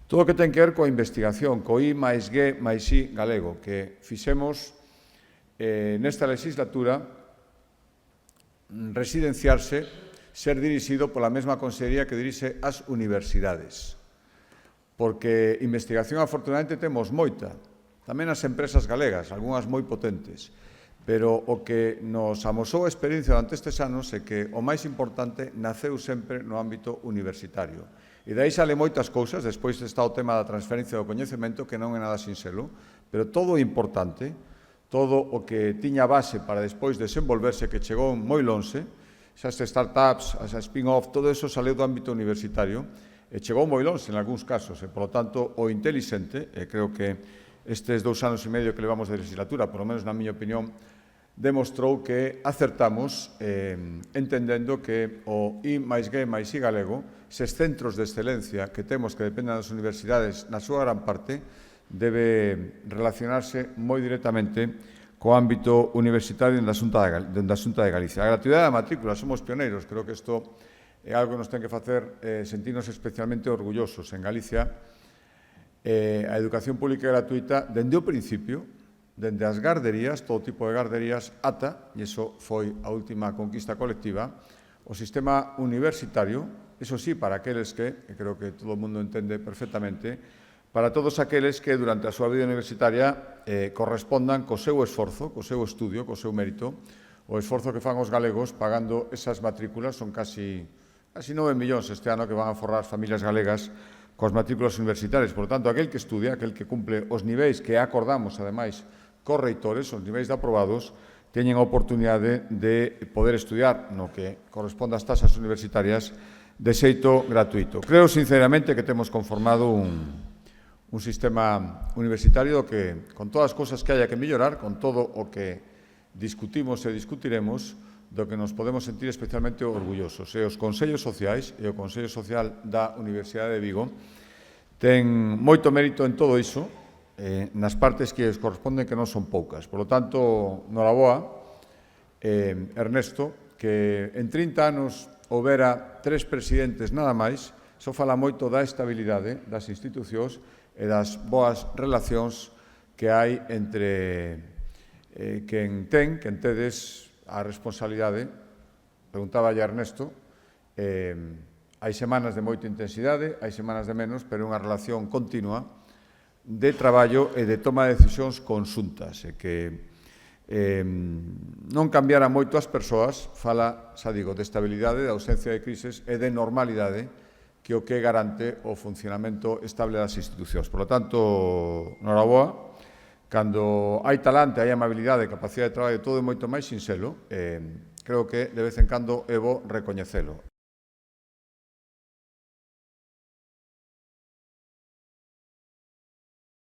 Todo o que ten que ver coa investigación, co I máis G máis I galego, que fixemos nesta legislatura residenciarse, ser dirixido pola mesma consellería que dirixe as universidades. Porque investigación, afortunadamente, temos moita. Tamén as empresas galegas, algunhas moi potentes. Pero o que nos amosou a experiencia durante estes anos é que o máis importante naceu sempre no ámbito universitario. E dai sale moitas cousas, despois está o tema da transferencia do coñecemento, que non é nada sinxelo, pero todo o importante, todo o que tiña base para despois desenvolverse, que chegou moi lonxe, esas startups, as spin-off, todo eso saleu do ámbito universitario, e chegou moi lonxe en algúns casos, e, por lo tanto, o intelixente, e creo que estes 2 anos e medio que levamos de legislatura, por lo menos na miña opinión, demostrou que acertamos entendendo que o I máis G máis I galego, eses centros de excelencia que temos que dependen das universidades na súa gran parte, debe relacionarse moi directamente co ámbito universitario dende a Xunta de Galicia. A gratuidade da matrícula, somos pioneiros, creo que isto é algo que nos ten que facer sentirnos especialmente orgullosos. En Galicia, a educación pública gratuita, dende o principio, dende as garderías, todo tipo de garderías, ata, e iso foi a última conquista colectiva, o sistema universitario, iso sí, para aqueles que, e creo que todo o mundo entende perfectamente, para todos aqueles que durante a súa vida universitaria correspondan co seu esforzo, co seu estudio, co seu mérito, o esforzo que fan os galegos pagando esas matrículas, son casi 9 millóns este ano que van a forrar as familias galegas coas matrículas universitarias. Por tanto, aquel que estudia, aquel que cumple os niveis que acordamos, ademais, cos reitores, os niveis de aprobados, teñen a oportunidade de poder estudiar no que corresponde ás tasas universitarias de xeito gratuito. Creo, sinceramente, que temos conformado un sistema universitario que, con todas as cousas que haya que mellorar, con todo o que discutimos e discutiremos, do que nos podemos sentir especialmente orgullosos. E os Consellos Sociais e o Consello Social da Universidade de Vigo ten moito mérito en todo iso, nas partes que corresponden que non son poucas. Por lo tanto, noraboa, Ernesto, que en 30 anos houbera 3 presidentes nada máis, iso fala moito da estabilidade das institucións e das boas relacións que hai entre quen tedes a responsabilidade, preguntaba a Ernesto, hai semanas de moita intensidade, hai semanas de menos, pero unha relación continua de traballo e de toma de decisións conxuntas, e que non cambiara moito as persoas, fala, xa digo, de estabilidade, de ausencia de crises e de normalidade, que o que garante o funcionamento estable das institucións. Por lo tanto, noraboa, cando hai talante, hai amabilidade, capacidade de traballo, todo é moito máis sinxelo, creo que de vez en cando é bo recoñecelo.